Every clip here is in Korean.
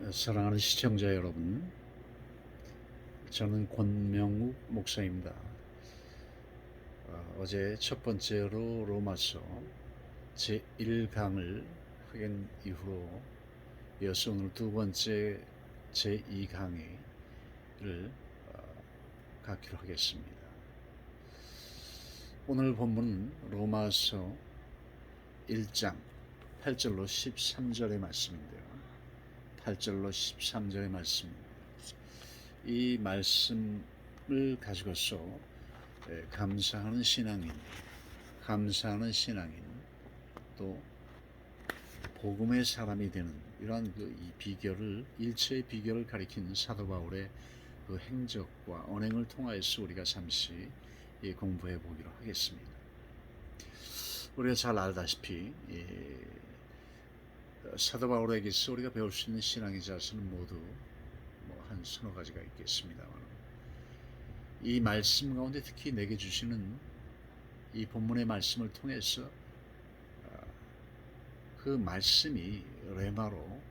사랑하는 시청자 여러분, 저는 권명욱 목사입니다. 어제 첫 번째로 로마서 제1강을 확인 이후로 이어서 오늘 두 번째 제2강의를 갖기로 하겠습니다. 오늘 본문은 로마서 1장 8절로 13절의 말씀인데요. 8절로 13절의 말씀입니다. 이 말씀을 가지고서 감사하는 신앙인, 또 복음의 사람이 되는 이러한 이 비결을, 일체의 비결을 가리킨 사도 바울의 그 행적과 언행을 통하여서 우리가 잠시 공부해 보기로 하겠습니다. 우리가 잘 알다시피 사도 바울에게서 우리가 배울 수 있는 신앙의 자세는 모두 한 서너 가지가 있겠습니다만, 이 말씀 가운데 특히 내게 주시는 이 본문의 말씀을 통해서 그 말씀이 레마로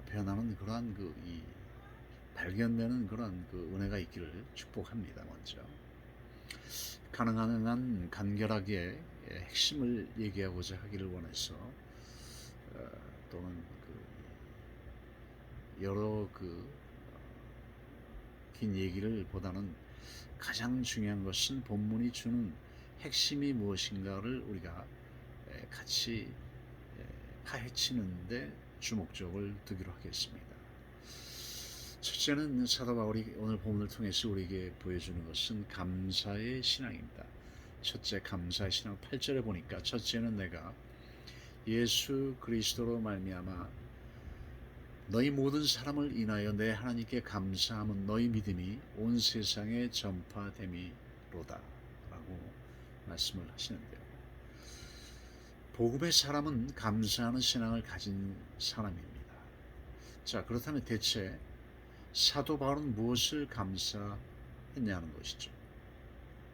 변하는 그러한 이 발견되는 그러한 그 은혜가 있기를 축복합니다. 먼저 가능한 한 간결하게 핵심을 얘기하고자 하기를 원해서 또는 여러 긴 얘기를 보다는 가장 중요한 것은 본문이 주는 핵심이 무엇인가를 우리가 같이 파헤치는데 주목적을 두기로 하겠습니다. 첫째는 사도 바울이 오늘 본문을 통해서 우리에게 보여주는 것은 감사의 신앙입니다. 첫째, 감사의 신앙. 8절에 보니까 첫째는 내가 예수 그리스도로 말미암아 너희 모든 사람을 인하여 내 하나님께 감사함은 너희 믿음이 온 세상에 전파됨이로다 라고 말씀을 하시는데요. 복음의 사람은 감사하는 신앙을 가진 사람입니다. 자, 그렇다면 대체 사도 바울은 무엇을 감사했냐는 것이죠.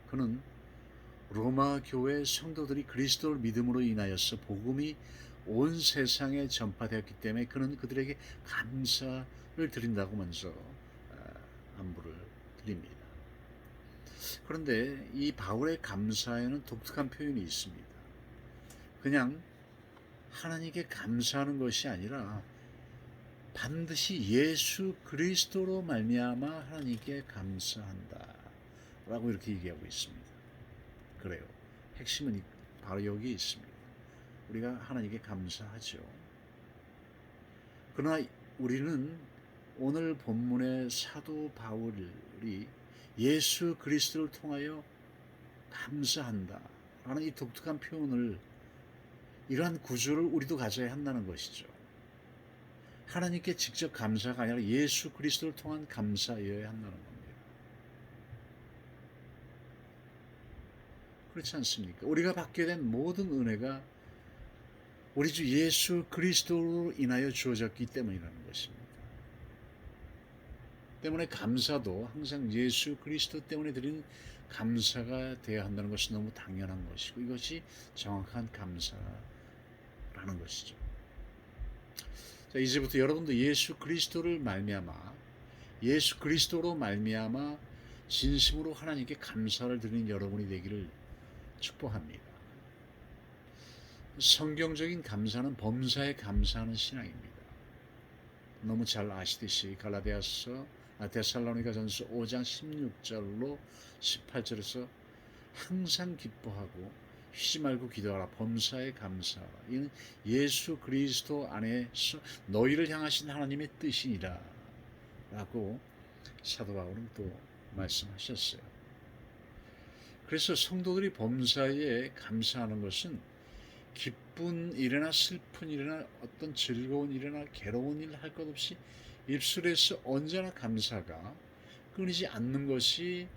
그는 로마 교회 성도들이 그리스도를 믿음으로 인하여서 복음이 온 세상에 전파되었기 때문에 그는 그들에게 감사를 드린다고 먼저 안부를 드립니다. 그런데 이 바울의 감사에는 독특한 표현이 있습니다. 그냥 하나님께 감사하는 것이 아니라 반드시 예수 그리스도로 말미암아 하나님께 감사한다 라고 이렇게 얘기하고 있습니다. 그래요. 핵심은 바로 여기 있습니다. 우리가 하나님께 감사하죠. 그러나 우리는 오늘 본문의 사도 바울이 예수 그리스도를 통하여 감사한다 라는 이 독특한 표현을, 이러한 구조를 우리도 가져야 한다는 것이죠. 하나님께 직접 감사가 아니라 예수 그리스도를 통한 감사여야 한다는 겁니다. 그렇지 않습니까? 우리가 받게 된 모든 은혜가 우리 주 예수 그리스도로 인하여 주어졌기 때문이라는 것입니다. 때문에 감사도 항상 예수 그리스도 때문에 드리는 감사가 되어야 한다는 것이 너무 당연한 것이고, 이것이 정확한 감사라는 것이죠. 자, 이제부터 여러분도 예수 그리스도로 말미암아 진심으로 하나님께 감사를 드리는 여러분이 되기를 축복합니다. 성경적인 감사는 범사에 감사하는 신앙입니다. 너무 잘 아시듯이 데살로니가전서 5장 16절로 18절에서 항상 기뻐하고 쉬지 말고 기도하라, 범사에 감사하라, 이는 예수 그리스도 안에서 너희를 향하신 하나님의 뜻이니라 라고 사도 바울은 또 말씀하셨어요. 그래서 성도들이 범사에 감사하는 것은 기쁜 일이나 슬픈 일이나 어떤 즐거운 일이나 괴로운 일 할 것 없이 입술에서 언제나 감사가 끊이지 않는 것이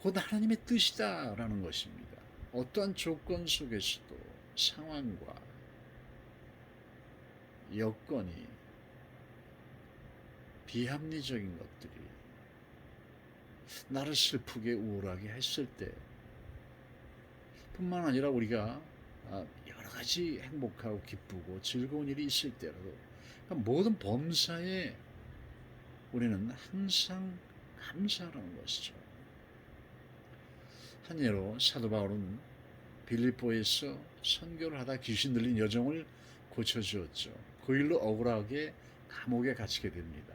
곧 하나님의 뜻이다라는 것입니다. 어떠한 조건 속에서도 상황과 여건이 비합리적인 것들이 나를 슬프게 우울하게 했을 때 뿐만 아니라 우리가 여러 가지 행복하고 기쁘고 즐거운 일이 있을 때라도 그러니까 모든 범사에 우리는 항상 감사하라는 것이죠. 한 예로 사도 바울은 빌립보에서 선교를 하다 귀신 들린 여종을 고쳐주었죠. 그 일로 억울하게 감옥에 갇히게 됩니다.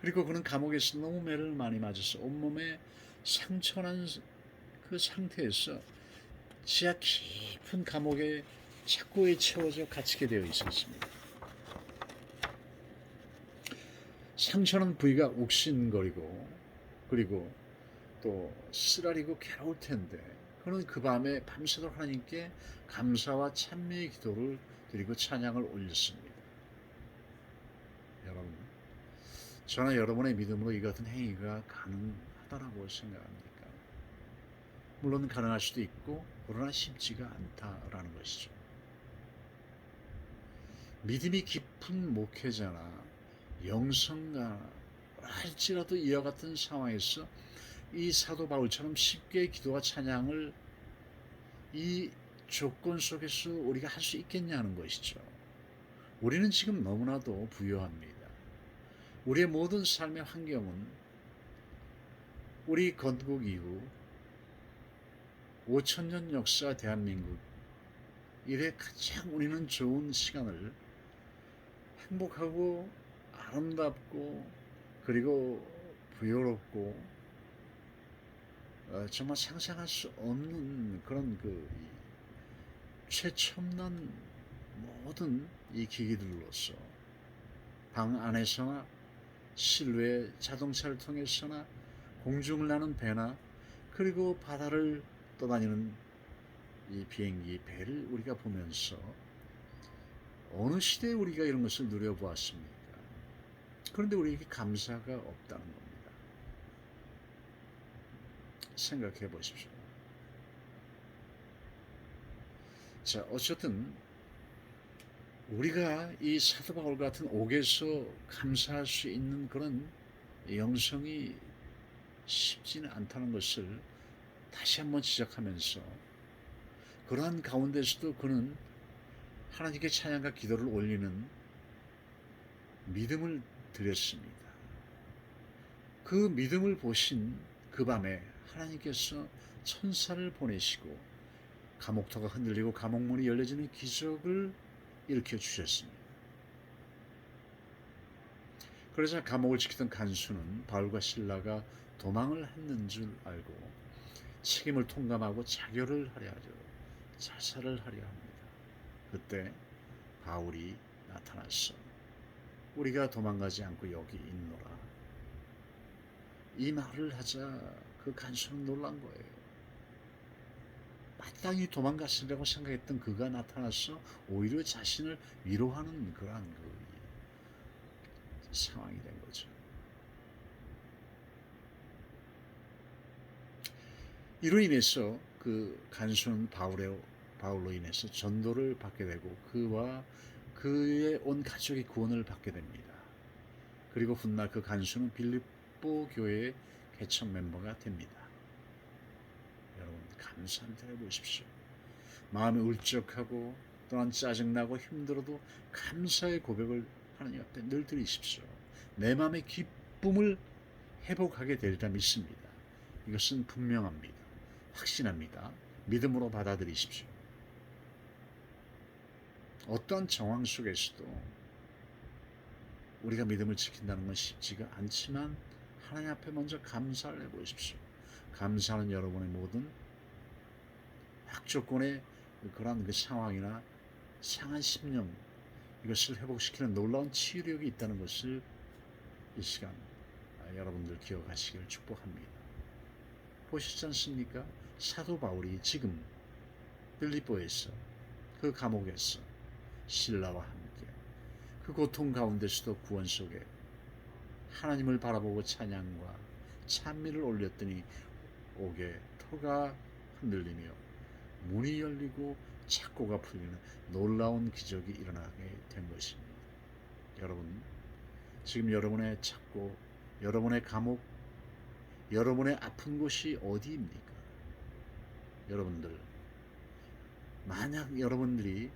그리고 그는 감옥에서 너무 매를 많이 맞아서 온몸에 상처난 그 상태에서 지하 깊은 감옥에 착고에 채워져 갇히게 되어 있었습니다. 상처는 부위가 옥신거리고 그리고 또 쓰라리고 괴로울 텐데 그는 그 밤에 밤새도록 하나님께 감사와 찬미의 기도를 드리고 찬양을 올렸습니다. 여러분, 저나 여러분의 믿음으로 이 같은 행위가 가능하다라고 생각합니까? 물론 가능할 수도 있고 그러나 쉽지가 않다라는 것이죠. 믿음이 깊은 목회자나 영성가 할지라도 이와 같은 상황에서 이 사도 바울처럼 쉽게 기도와 찬양을 이 조건 속에서 우리가 할 수 있겠냐는 것이죠. 우리는 지금 너무나도 부유합니다. 우리의 모든 삶의 환경은 우리 건국 이후 5천년 역사 대한민국 이래 가장 우리는 좋은 시간을 행복하고 아름답고 그리고 부여롭고 정말 상상할 수 없는 그런 그 최첨단 모든 이 기기들로서 방 안에서나 실외 자동차를 통해서나 공중을 나는 배나 그리고 바다를 떠다니는 이 비행기 배를 우리가 보면서 어느 시대에 우리가 이런 것을 누려보았습니까? 그런데 우리에게 감사가 없다는 겁니다. 생각해 보십시오. 자, 어쨌든 우리가 이 사도 바울 같은 옥에서 감사할 수 있는 그런 영성이 쉽지는 않다는 것을 다시 한번 지적하면서 그러한 가운데서도 그는 하나님께 찬양과 기도를 올리는 믿음을 드렸습니다. 그 믿음을 보신 그 밤에 하나님께서 천사를 보내시고 감옥터가 흔들리고 감옥문이 열려지는 기적을 일으켜 주셨습니다. 그러자 감옥을 지키던 간수는 바울과 실라가 도망을 했는 줄 알고 책임을 통감하고 자결을 하려 하죠. 자살을 하려 합니다. 그때 바울이 나타났어. 우리가 도망가지 않고 여기 있노라. 이 말을 하자 그 간수는 놀란 거예요. 마땅히 도망갔으리라고 생각했던 그가 나타나서 오히려 자신을 위로하는 그러한 그 상황이 된 거죠. 이로 인해서 그 간수는 바울로 인해서 전도를 받게 되고 그와 그의 온 가족이 구원을 받게 됩니다. 그리고 훗날 그 간수는 빌립보 교회의 개척 멤버가 됩니다. 여러분 감사를 드려보십시오. 마음이 울적하고 또한 짜증나고 힘들어도 감사의 고백을 하나님 앞에 늘 드리십시오. 내 마음의 기쁨을 회복하게 되리라 믿습니다. 이것은 분명합니다. 확신합니다. 믿음으로 받아들이십시오. 어떠한 정황 속에서도 우리가 믿음을 지킨다는 건 쉽지가 않지만 하나님 앞에 먼저 감사를 해보십시오. 감사는 여러분의 모든 악조건의 그러한 그 상황이나 상한 심령 이것을 회복시키는 놀라운 치유력이 있다는 것을 이 시간 여러분들 기억하시기를 축복합니다. 보시지 않습니까? 사도 바울이 지금 빌립보에서 그 감옥에서 실라와 함께 그 고통 가운데서도 구원 속에 하나님을 바라보고 찬양과 찬미를 올렸더니 옥에 터가 흔들리며 문이 열리고 착고가 풀리는 놀라운 기적이 일어나게 된 것입니다. 여러분, 지금 여러분의 착고, 여러분의 감옥, 여러분의 아픈 곳이 어디입니까? 여러분들, 만약 여러분들이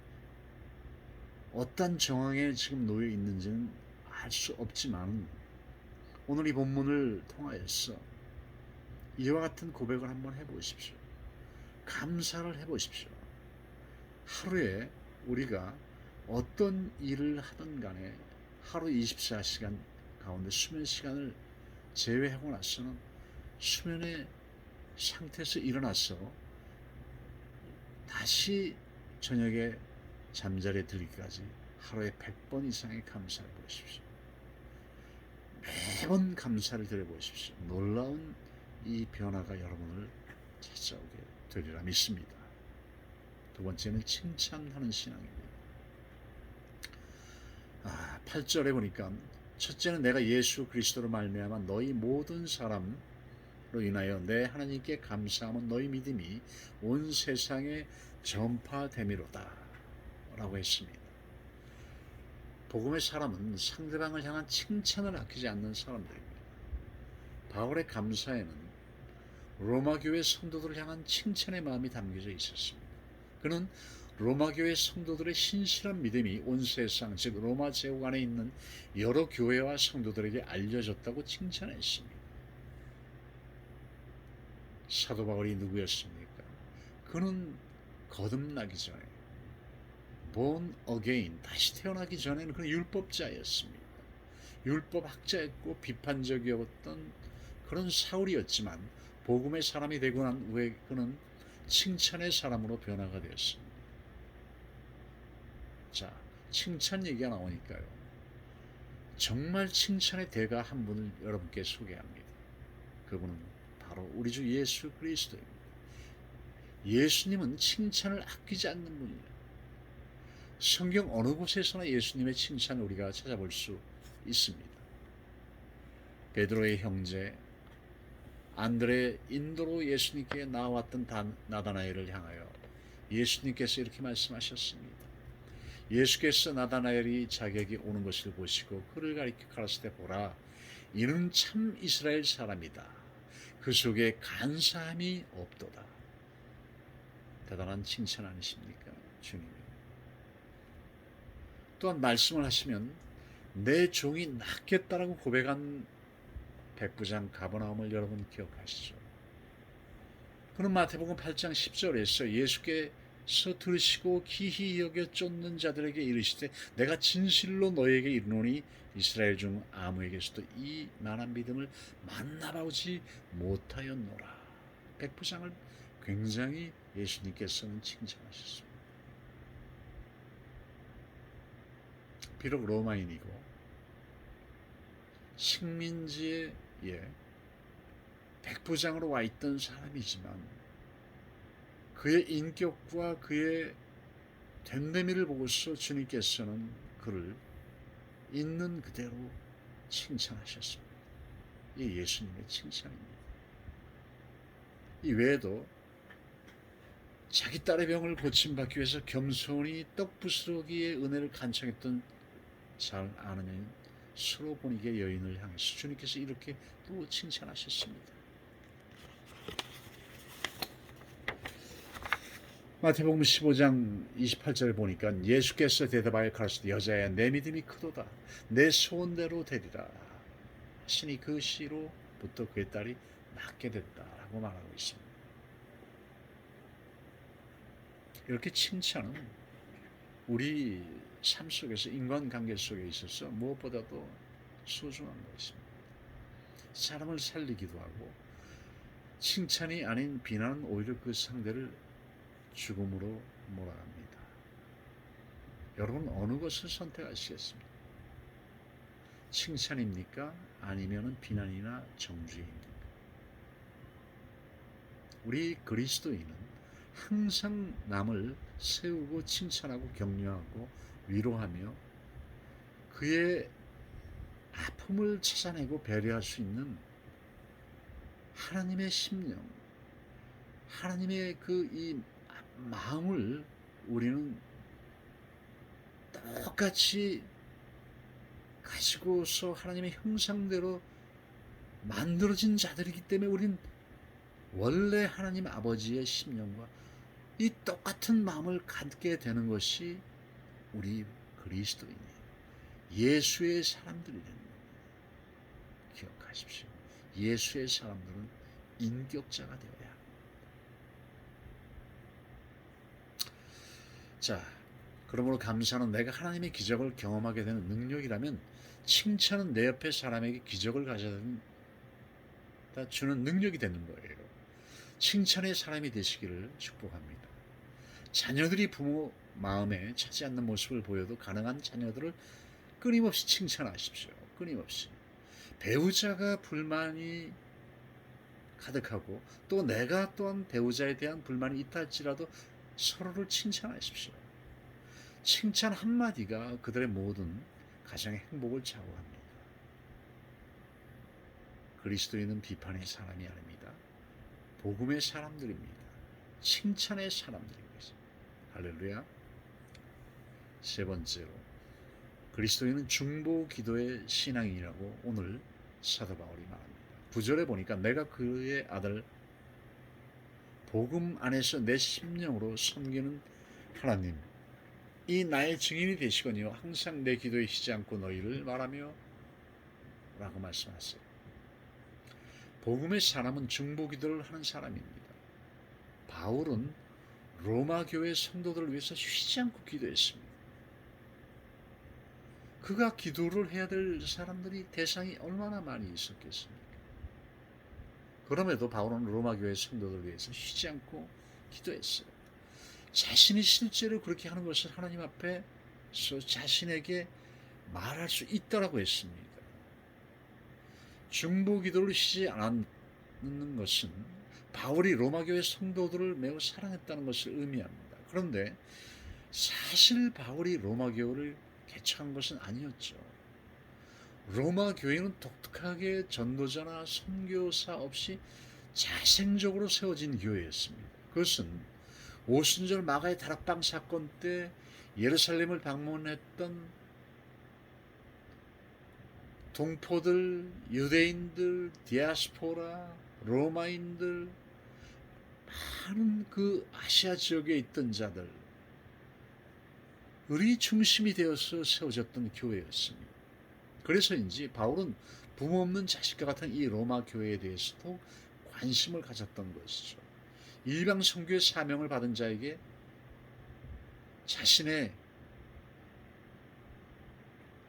어떤 정황에 지금 놓여 있는지는 알 수 없지만 오늘 이 본문을 통하여서 이와 같은 고백을 한번 해보십시오. 감사를 해보십시오. 하루에 우리가 어떤 일을 하든 간에 하루 24시간 가운데 수면 시간을 제외하고 나서는 수면의 상태에서 일어나서 다시 저녁에 잠자리에 들기까지 하루에 100번 이상의 감사를 보십시오. 매번 감사를 드려보십시오. 놀라운 이 변화가 여러분을 찾아오게 되리라 믿습니다. 두 번째는 칭찬하는 신앙입니다. 8절에 보니까 첫째는 내가 예수 그리스도로 말미암아 너희 모든 사람으로 인하여 내 하나님께 감사함은 너희 믿음이 온 세상에 전파됨이로다 라고 했습니다. 복음의 사람은 상대방을 향한 칭찬을 아끼지 않는 사람들입니다. 바울의 감사에는 로마 교회 성도들을 향한 칭찬의 마음이 담겨져 있었습니다. 그는 로마 교회 성도들의 신실한 믿음이 온 세상, 즉 로마 제국 안에 있는 여러 교회와 성도들에게 알려졌다고 칭찬했습니다. 사도 바울이 누구였습니까? 그는 거듭나기 전에 born again, 다시 태어나기 전에는 그는 율법자였습니다. 율법학자였고 비판적이었던 그런 사울이었지만 복음의 사람이 되고 난 후에 그는 칭찬의 사람으로 변화가 되었습니다. 자, 칭찬 얘기가 나오니까요. 정말 칭찬의 대가 한 분을 여러분께 소개합니다. 그분은 바로 우리 주 예수 그리스도입니다. 예수님은 칭찬을 아끼지 않는 분이에요. 성경 어느 곳에서나 예수님의 칭찬을 우리가 찾아볼 수 있습니다. 베드로의 형제 안드레 인도로 예수님께 나왔던 나다나엘을 향하여 예수님께서 이렇게 말씀하셨습니다. 예수께서 나다나엘이 자격이 오는 것을 보시고 그를 가리켜 가라사대 보라, 이는 참 이스라엘 사람이다. 그 속에 간사함이 없도다. 대단한 칭찬 아니십니까, 주님? 또한 말씀을 하시면 내 종이 낫겠다라고 고백한 백부장 가버나움을 여러분 기억하시죠? 그는 마태복음 8장 10절에서 예수께서 들으시고 기히 여겨 쫓는 자들에게 이르시되 내가 진실로 너에게 이르노니 이스라엘 중 아무에게서도 이 만한 믿음을 만나보지 못하였노라. 백부장을 굉장히 예수님께서는 칭찬하셨습니다. 비록 로마인이고 식민지에 백부장으로 와 있던 사람이지만 그의 인격과 그의 됨됨이를 보고서 주님께서는 그를 있는 그대로 칭찬하셨습니다. 이 예수님의 칭찬입니다. 이 외에도 자기 딸의 병을 고침받기 위해서 겸손히 떡부스러기의 은혜를 간청했던 잘 아는 수로보니게 여인을 향해서 주님께서 이렇게 또 칭찬하셨습니다. 마태복음 15장 28절에 보니까 예수께서 대답하여 가라사대 여자야 내 믿음이 크도다. 내 소원대로 되리라 하시니 그 시로부터 그의 딸이 낫게 됐다라고 말하고 있습니다. 이렇게 칭찬은 우리 삶 속에서 인간관계 속에 있어서 무엇보다도 소중한 것입니다. 사람을 살리기도 하고 칭찬이 아닌 비난은 오히려 그 상대를 죽음으로 몰아갑니다. 여러분 어느 것을 선택하시겠습니까? 칭찬입니까? 아니면 비난이나 정죄입니까? 우리 그리스도인은 항상 남을 세우고 칭찬하고 격려하고 위로하며 그의 아픔을 찾아내고 배려할 수 있는 하나님의 심령, 하나님의 그 이 마음을 우리는 똑같이 가지고서 하나님의 형상대로 만들어진 자들이기 때문에 우리는 원래 하나님 아버지의 심령과 이 똑같은 마음을 갖게 되는 것이 우리 그리스도인이 예수의 사람들이라는 겁니다. 기억하십시오. 예수의 사람들은 인격자가 되어야 합니다. 자, 그러므로 감사는 내가 하나님의 기적을 경험하게 되는 능력이라면 칭찬은 내 옆에 사람에게 기적을 가져다 주는 능력이 되는 거예요. 칭찬의 사람이 되시기를 축복합니다. 자녀들이 부모 마음에 차지 않는 모습을 보여도 가능한 자녀들을 끊임없이 칭찬하십시오. 끊임없이. 배우자가 불만이 가득하고 또 내가 또한 배우자에 대한 불만이 있다 할지라도 서로를 칭찬하십시오. 칭찬 한마디가 그들의 모든 가정의 행복을 좌우합니다. 그리스도인은 비판의 사람이 아닙니다. 복음의 사람들입니다. 칭찬의 사람들입니다. 할렐루야. 세 번째로 그리스도인은 중보 기도의 신앙이라고 오늘 사도 바울이 말합니다. 9절에 보니까 내가 그의 아들 복음 안에서 내 심령으로 섬기는 하나님 이 나의 증인이 되시거니와 항상 내 기도에 쉬지 않고 너희를 말하며 라고 말씀하세요. 복음의 사람은 중보 기도를 하는 사람입니다. 바울은 로마 교회 성도들을 위해서 쉬지 않고 기도했습니다. 그가 기도를 해야 될 사람들이 대상이 얼마나 많이 있었겠습니까? 그럼에도 바울은 로마 교회 성도들을 위해서 쉬지 않고 기도했어요. 자신이 실제로 그렇게 하는 것을 하나님 앞에서 자신에게 말할 수 있다라고 했습니다. 중보 기도를 쉬지 않는 것은 바울이 로마 교회 성도들을 매우 사랑했다는 것을 의미합니다. 그런데 사실 바울이 로마 교회를 개척한 것은 아니었죠. 로마 교회는 독특하게 전도자나 선교사 없이 자생적으로 세워진 교회였습니다. 그것은 오순절 마가의 다락방 사건 때 예루살렘을 방문했던 동포들, 유대인들, 디아스포라, 로마인들, 많은 그 아시아 지역에 있던 자들이 중심이 되어서 세워졌던 교회였습니다. 그래서인지 바울은 부모 없는 자식과 같은 이 로마 교회에 대해서도 관심을 가졌던 것이죠. 일방 선교의 사명을 받은 자에게 자신의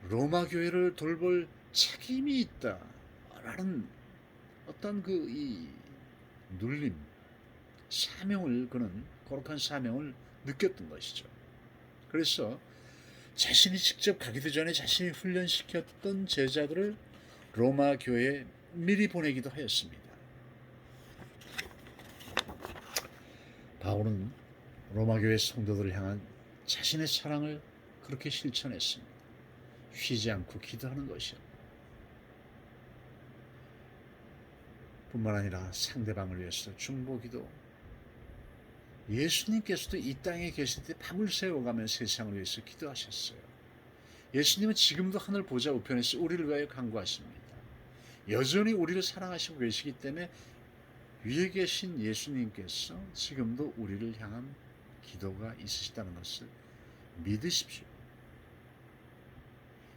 로마 교회를 돌볼 책임이 있다라는 어떤 이 눌림, 사명을 그는 거룩한 사명을 느꼈던 것이죠. 그래서 자신이 직접 가기도 전에 자신이 훈련시켰던 제자들을 로마 교회에 미리 보내기도 하였습니다. 바울은 로마 교회 성도들을 향한 자신의 사랑을 그렇게 실천했습니다. 쉬지 않고 기도하는 것이요. 뿐만 아니라 상대방을 위해서 중보기도. 예수님께서도 이 땅에 계실 때 밤을 새워가며 세상을 위해서 기도하셨어요. 예수님은 지금도 하늘 보좌 우편에서 우리를 위하여 간구하십니다. 여전히 우리를 사랑하시고 계시기 때문에 위에 계신 예수님께서 지금도 우리를 향한 기도가 있으시다는 것을 믿으십시오.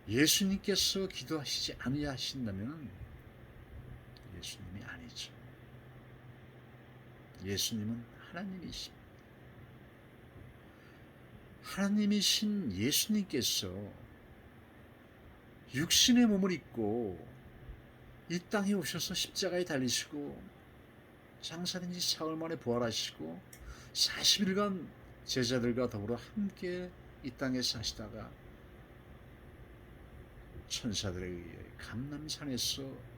예수님께서 기도하시지 아니하신다면 예수님이 아니죠. 예수님은 하나님이십니다. 하나님이신 예수님께서 육신의 몸을 입고 이 땅에 오셔서 십자가에 달리시고 장사된 지 사흘 만에 부활하시고 40일간 제자들과 더불어 함께 이 땅에 사시다가 천사들에 의해 감람산에서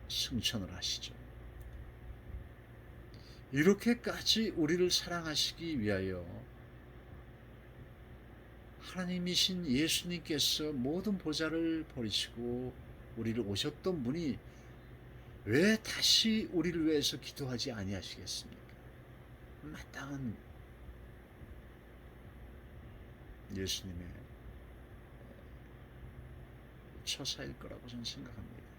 승천을 하시죠. 이렇게까지 우리를 사랑하시기 위하여 하나님이신 예수님께서 모든 보좌를 버리시고 우리를 오셨던 분이 왜 다시 우리를 위해서 기도하지 아니하시겠습니까? 마땅한 예수님의 처사일 거라고 저는 생각합니다.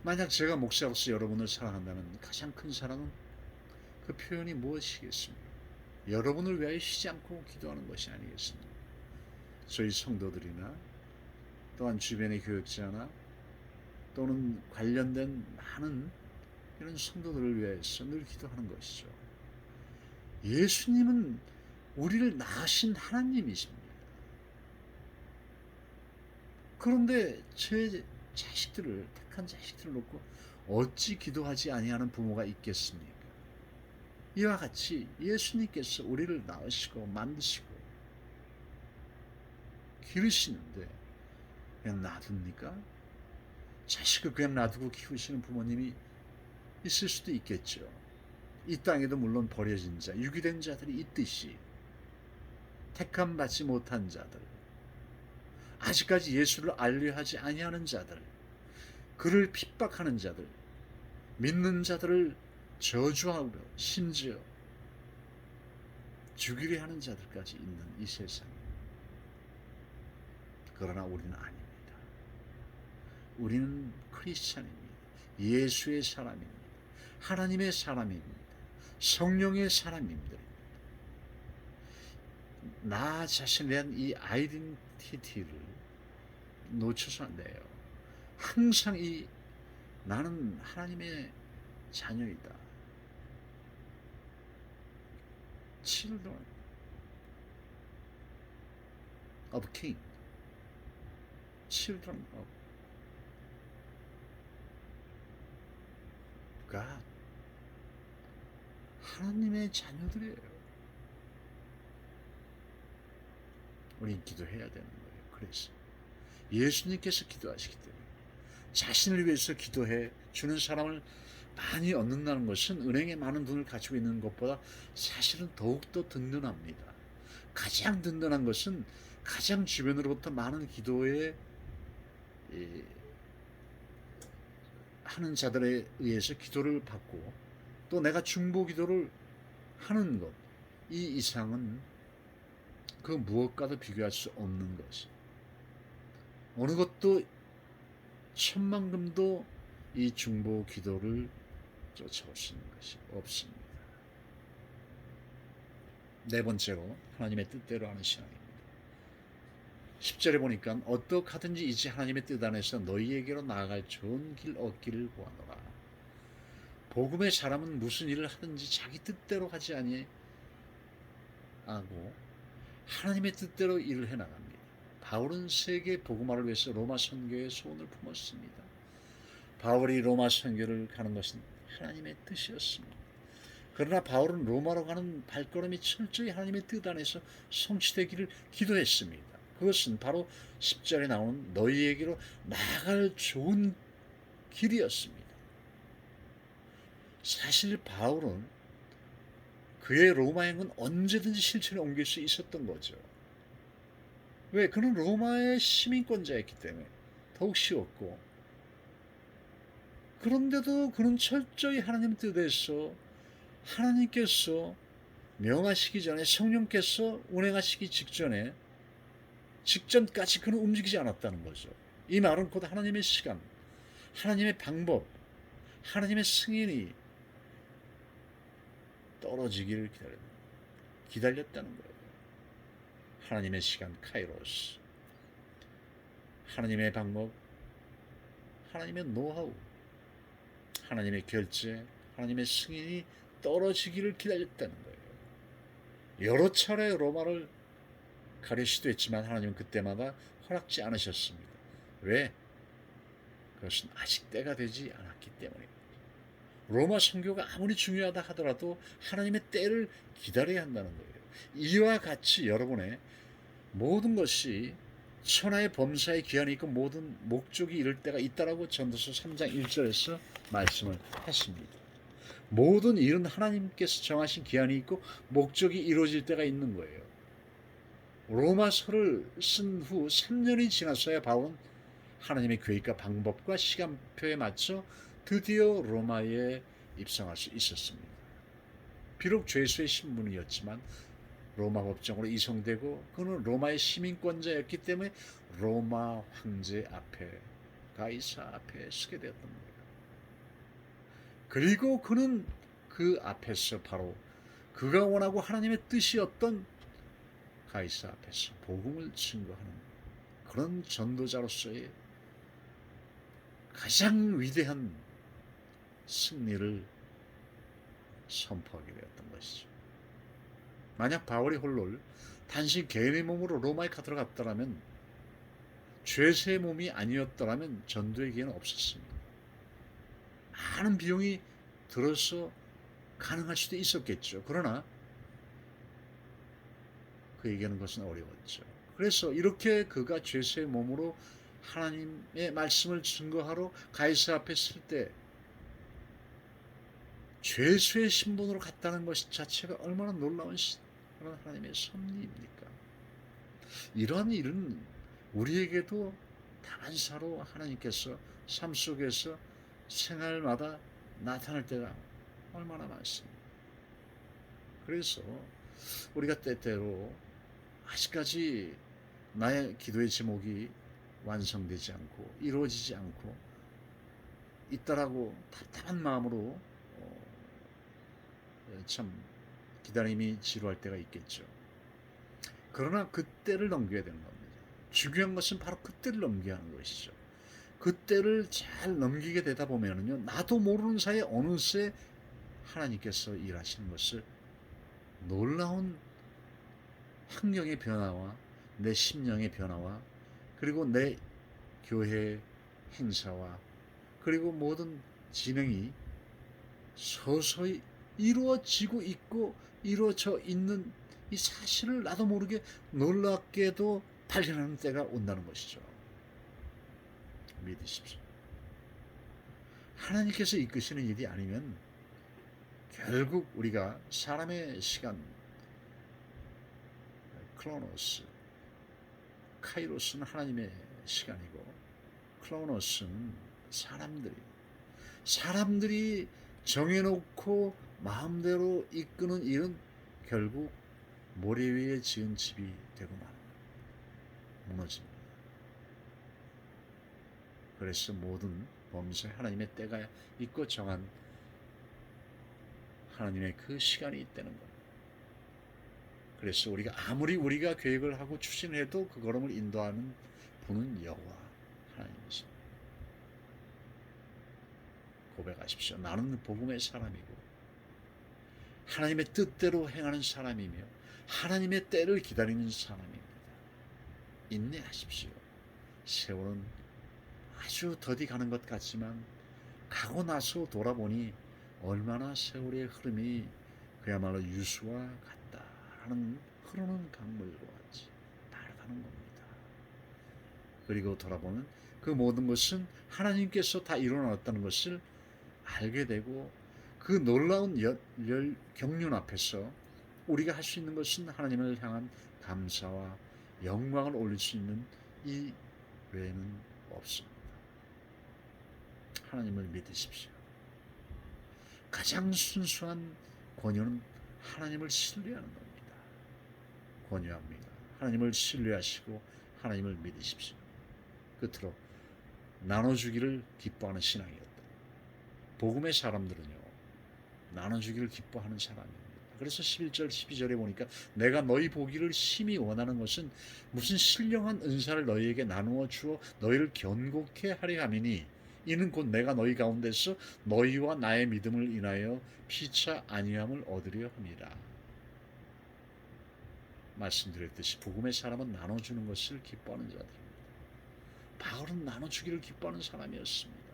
만약 제가 목사로서 여러분을 사랑한다는 가장 큰 사랑은 그 표현이 무엇이겠습니까? 여러분을 위하여 쉬지 않고 기도하는 것이 아니겠습니까? 저희 성도들이나 또한 주변의 교역자나 또는 관련된 많은 이런 성도들을 위해서 늘 기도하는 것이죠. 예수님은 우리를 낳으신 하나님이십니다. 그런데 제 자식들을 택한 자식들을 놓고 어찌 기도하지 아니하는 부모가 있겠습니까? 이와 같이 예수님께서 우리를 낳으시고 만드시고 기르시는데 그냥 놔둡니까? 자식을 그냥 놔두고 키우시는 부모님이 있을 수도 있겠죠. 이 땅에도 물론 버려진 자, 유기된 자들이 있듯이 택함 받지 못한 자들, 아직까지 예수를 알려하지 아니하는 자들, 그를 핍박하는 자들, 믿는 자들을 저주하고 심지어 죽이려 하는 자들까지 있는 이 세상. 그러나 우리는 아닙니다. 우리는 크리스찬입니다. 예수의 사람입니다. 하나님의 사람입니다. 성령의 사람입니다. 나 자신에 대한 이 아이덴티티를 놓쳐서 안 돼요. 항상 나는 하나님의 자녀이다. Children of King. Children of God. 하나님의 자녀들이에요. 우린 기도해야 되는 거예요. 그래서 예수님께서 기도하시기 때문에 자신을 위해서 기도해 주는 사람을 많이 얻는다는 것은 은행에 많은 돈을 가지고 있는 것보다 사실은 더욱더 든든합니다. 가장 든든한 것은 가장 주변으로부터 많은 기도에 하는 자들에 의해서 기도를 받고 또 내가 중보 기도를 하는 것, 이 이상은 그 무엇과도 비교할 수 없는 것이, 어느 것도 천만금도 이 중보 기도를 쫓아올 수 있는 것이 없습니다. 네 번째로 하나님의 뜻대로 하는 신앙입니다. 10절에 보니까 어떡하든지 이제 하나님의 뜻 안에서 너희에게로 나아갈 좋은 길 얻기를 구하노라. 복음의 사람은 무슨 일을 하든지 자기 뜻대로 하지 아니하고 하나님의 뜻대로 일을 해나갑니다. 바울은 세계 복음화를 위해서 로마 선교에 소원을 품었습니다. 바울이 로마 선교를 가는 것은 하나님의 뜻이었습니다. 그러나 바울은 로마로 가는 발걸음이 철저히 하나님의 뜻 안에서 성취되기를 기도했습니다. 그것은 바로 10절에 나오는 너희에게로 나아갈 좋은 길이었습니다. 사실 바울은 그의 로마행은 언제든지 실천에 옮길 수 있었던 거죠. 왜? 그는 로마의 시민권자였기 때문에 더욱 쉬웠고, 그런데도 그는 철저히 하나님 뜻에서 하나님께서 명하시기 전에, 성령께서 운행하시기 직전까지 그는 움직이지 않았다는 거죠. 이 말은 곧 하나님의 시간, 하나님의 방법, 하나님의 승인이 떨어지기를 기다렸다는 거예요. 하나님의 시간, 카이로스, 하나님의 방법, 하나님의 노하우, 하나님의 결제, 하나님의 승인이 떨어지기를 기다렸다는 거예요. 여러 차례 로마를 가려 시도했지만 하나님은 그때마다 허락지 않으셨습니다. 왜? 그것은 아직 때가 되지 않았기 때문입니다. 로마 선교가 아무리 중요하다 하더라도 하나님의 때를 기다려야 한다는 거예요. 이와 같이 여러분의 모든 것이 천하의 범사에 기한이 있고 모든 목적이 이를 때가 있다라고 전도서 3장 1절에서 말씀을 했습니다. 모든 일은 하나님께서 정하신 기한이 있고 목적이 이루어질 때가 있는 거예요. 로마서를 쓴 후 3년이 지났어야 바울은 하나님의 계획과 방법과 시간표에 맞춰 드디어 로마에 입성할 수 있었습니다. 비록 죄수의 신분이었지만 로마 법정으로 이송되고 그는 로마의 시민권자였기 때문에 로마 황제 앞에, 가이사 앞에 서게 되었던 거예요. 그리고 그는 그 앞에서 바로 그가 원하고 하나님의 뜻이었던 가이사 앞에서 복음을 증거하는 그런 전도자로서의 가장 위대한 승리를 선포하게 되었던 것이죠. 만약 바울이 홀로 단지 개인의 몸으로 로마에 들어갔더라면, 죄세의 몸이 아니었더라면 전도의 기회는 없었습니다. 많은 비용이 들어서 가능할 수도 있었겠죠. 그러나 그에게는 그것은 어려웠죠. 그래서 이렇게 그가 죄세의 몸으로 하나님의 말씀을 증거하러 가이사 앞에 설 때 죄수의 신분으로 갔다는 것 자체가 얼마나 놀라운 그런 하나님의 섭리입니까? 이러한 일은 우리에게도 다반사로 하나님께서 삶 속에서 생활마다 나타날 때가 얼마나 많습니다. 그래서 우리가 때때로 아직까지 나의 기도의 제목이 완성되지 않고 이루어지지 않고 있다라고 답답한 마음으로 참 기다림이 지루할 때가 있겠죠. 그러나 그때를 넘겨야 되는 겁니다. 중요한 것은 바로 그때를 넘겨야 하는 것이죠. 그때를 잘 넘기게 되다 보면은요, 나도 모르는 사이에 어느새 하나님께서 일하시는 것을, 놀라운 환경의 변화와 내 심령의 변화와 그리고 내 교회 행사와 그리고 모든 진행이 서서히 이루어지고 있고 이루어져 있는 이 사실을 나도 모르게 놀랍게도 발견하는 때가 온다는 것이죠. 믿으십시오. 하나님께서 이끄시는 일이 아니면 결국 우리가 사람의 시간, 크로노스, 카이로스는 하나님의 시간이고 크로노스는 사람들이 정해놓고 마음대로 이끄는 일은 결국 모래 위에 지은 집이 되고 무너집니다. 그래서 모든 범사에 하나님의 때가 있고 정한 하나님의 그 시간이 있다는 것. 그래서 우리가 계획을 하고 추진해도 그 걸음을 인도하는 분은 여호와 하나님이십니다. 고백하십시오. 나는 복음의 사람이고 하나님의 뜻대로 행하는 사람이며 하나님의 때를 기다리는 사람입니다. 인내하십시오. 세월은 아주 더디 가는 것 같지만 가고 나서 돌아보니 얼마나 세월의 흐름이 그야말로 유수와 같다라는 흐르는 강물과 같이 날아가는 겁니다. 그리고 돌아보면 그 모든 것은 하나님께서 다 이루어놨다는 것을 알게 되고, 그 놀라운 경륜 앞에서 우리가 할 수 있는 것은 하나님을 향한 감사와 영광을 올릴 수 있는 이 외에는 없습니다. 하나님을 믿으십시오. 가장 순수한 권유는 하나님을 신뢰하는 겁니다. 권유합니다. 하나님을 신뢰하시고 하나님을 믿으십시오. 끝으로 나눠주기를 기뻐하는 신앙이었다. 복음의 사람들은요, 나눠주기를 기뻐하는 사람입니다. 그래서 11절 12절에 보니까 내가 너희 보기를 심히 원하는 것은 무슨 신령한 은사를 너희에게 나누어 주어 너희를 견고케 하려 함이니 이는 곧 내가 너희 가운데서 너희와 나의 믿음을 인하여 피차 아니함을 얻으려 함이라. 말씀드렸듯이 복음의 사람은 나눠주는 것을 기뻐하는 자들입니다. 바울은 나눠주기를 기뻐하는 사람이었습니다.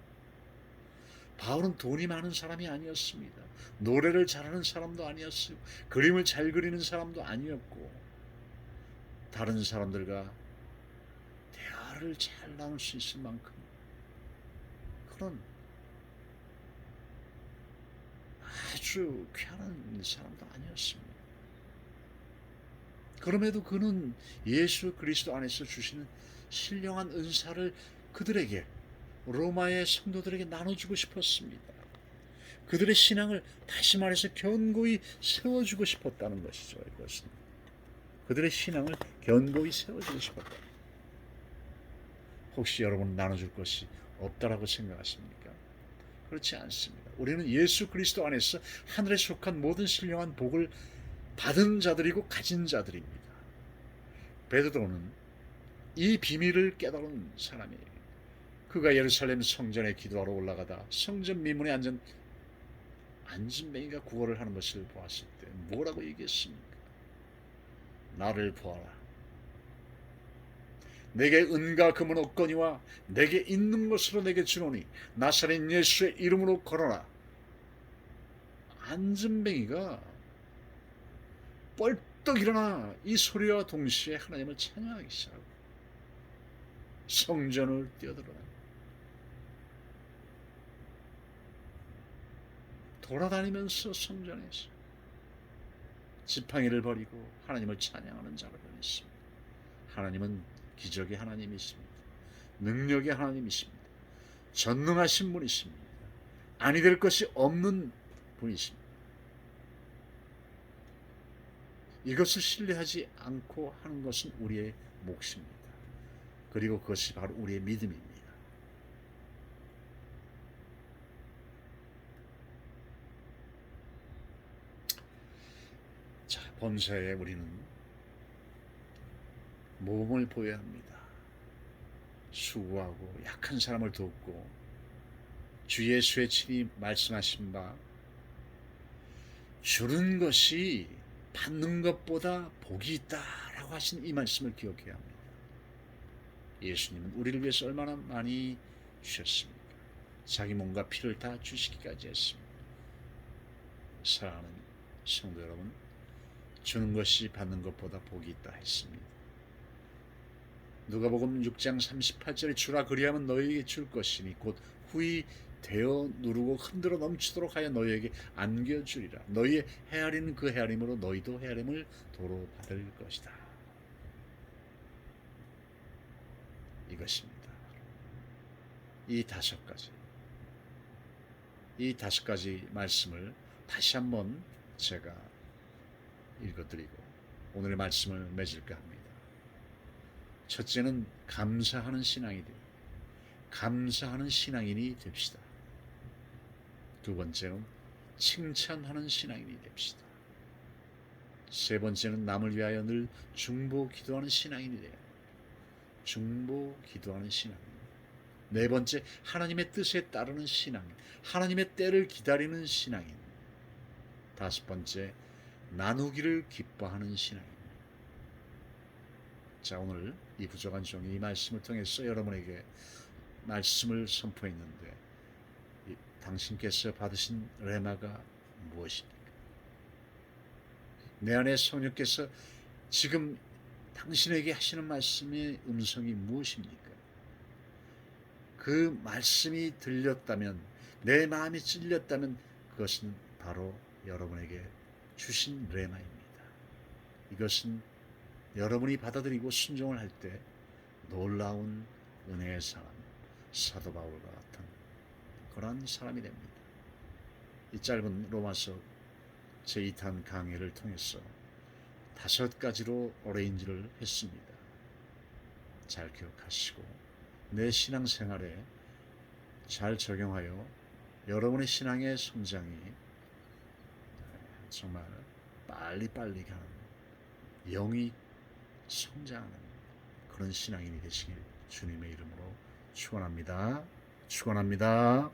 바울은 돈이 많은 사람이 아니었습니다. 노래를 잘하는 사람도 아니었어요. 그림을 잘 그리는 사람도 아니었고, 다른 사람들과 대화를 잘 나눌 수 있을 만큼 그런 아주 귀한 사람도 아니었습니다. 그럼에도 그는 예수 그리스도 안에서 주시는 신령한 은사를 그들에게, 로마의 성도들에게 나눠주고 싶었습니다. 그들의 신앙을 다시 말해서 견고히 세워주고 싶었다는 것이죠. 이것은 그들의 신앙을 견고히 세워주고 싶었다. 혹시 여러분 나눠줄 것이 없다라고 생각하십니까? 그렇지 않습니다. 우리는 예수 그리스도 안에서 하늘에 속한 모든 신령한 복을 받은 자들이고 가진 자들입니다. 베드로는 이 비밀을 깨달은 사람이에요. 그가 예루살렘 성전에 기도하러 올라가다 성전 미문에 앉은 안진뱅이가 구걸을 하는 것을 보았을 때 뭐라고 얘기했습니까? 나를 보아라. 내게 은과 금은 없거니와 내게 있는 것으로 내게 주노니 나사렛 예수의 이름으로 걸어라. 안진뱅이가 벌떡 일어나 이 소리와 동시에 하나님을 찬양하기 시작하고 성전을 뛰어들어요. 돌아다니면서 성전에서 지팡이를 버리고 하나님을 찬양하는 자로 변했습니다. 하나님은 기적의 하나님이십니다. 능력의 하나님이십니다. 전능하신 분이십니다. 아니 될 것이 없는 분이십니다. 이것을 신뢰하지 않고 하는 것은 우리의 몫입니다. 그리고 그것이 바로 우리의 믿음입니다. 자, 범사에 우리는 모범을 보여야 합니다. 수고하고 약한 사람을 돕고 주 예수의 친히 말씀하신 바 주는 것이 받는 것보다 복이 있다라고 하신 이 말씀을 기억해야 합니다. 예수님은 우리를 위해서 얼마나 많이 주셨습니까? 자기 몸과 피를 다 주시기까지 했습니다. 사랑하는 성도 여러분, 주는 것이 받는 것보다 복이 있다 했습니다. 누가복음 6장 38절에 주라 그리하면 너희에게 줄 것이니 곧 후히 되어 누르고 흔들어 넘치도록 하여 너희에게 안겨주리라. 너희의 헤아리는 그 헤아림으로 너희도 헤아림을 도로 받을 것이다. 이것입니다. 이 다섯 가지 말씀을 다시 한번 제가 읽어드리고 오늘의 말씀을 맺을까 합니다. 첫째는 감사하는 신앙인이 됩시다. 두 번째는 칭찬하는 신앙인이 됩시다. 세 번째는 남을 위하여 늘 중보 기도하는 신앙인이 돼요. 중보 기도하는 신앙인. 네 번째, 하나님의 뜻에 따르는 신앙인. 하나님의 때를 기다리는 신앙인. 다섯 번째, 나누기를 기뻐하는 신앙인. 자, 오늘 이 부족한 종이 이 말씀을 통해서 여러분에게 말씀을 선포했는데 당신께서 받으신 레마가 무엇입니까? 내 안에 성령께서 지금 당신에게 하시는 말씀의 음성이 무엇입니까? 그 말씀이 들렸다면, 내 마음이 찔렸다면 그것은 바로 여러분에게 주신 레마입니다. 이것은 여러분이 받아들이고 순종을 할 때 놀라운 은혜의 사람, 사도 바울과 같은 그러한 사람이 됩니다. 이 짧은 로마서 제2탄 강의를 통해서 5가지로 어레인지를 했습니다. 잘 기억하시고 내 신앙생활에 잘 적용하여 여러분의 신앙의 성장이 정말 빨리빨리 가는, 영이 성장하는 그런 신앙인이 되시길 주님의 이름으로 축원합니다. 축원합니다.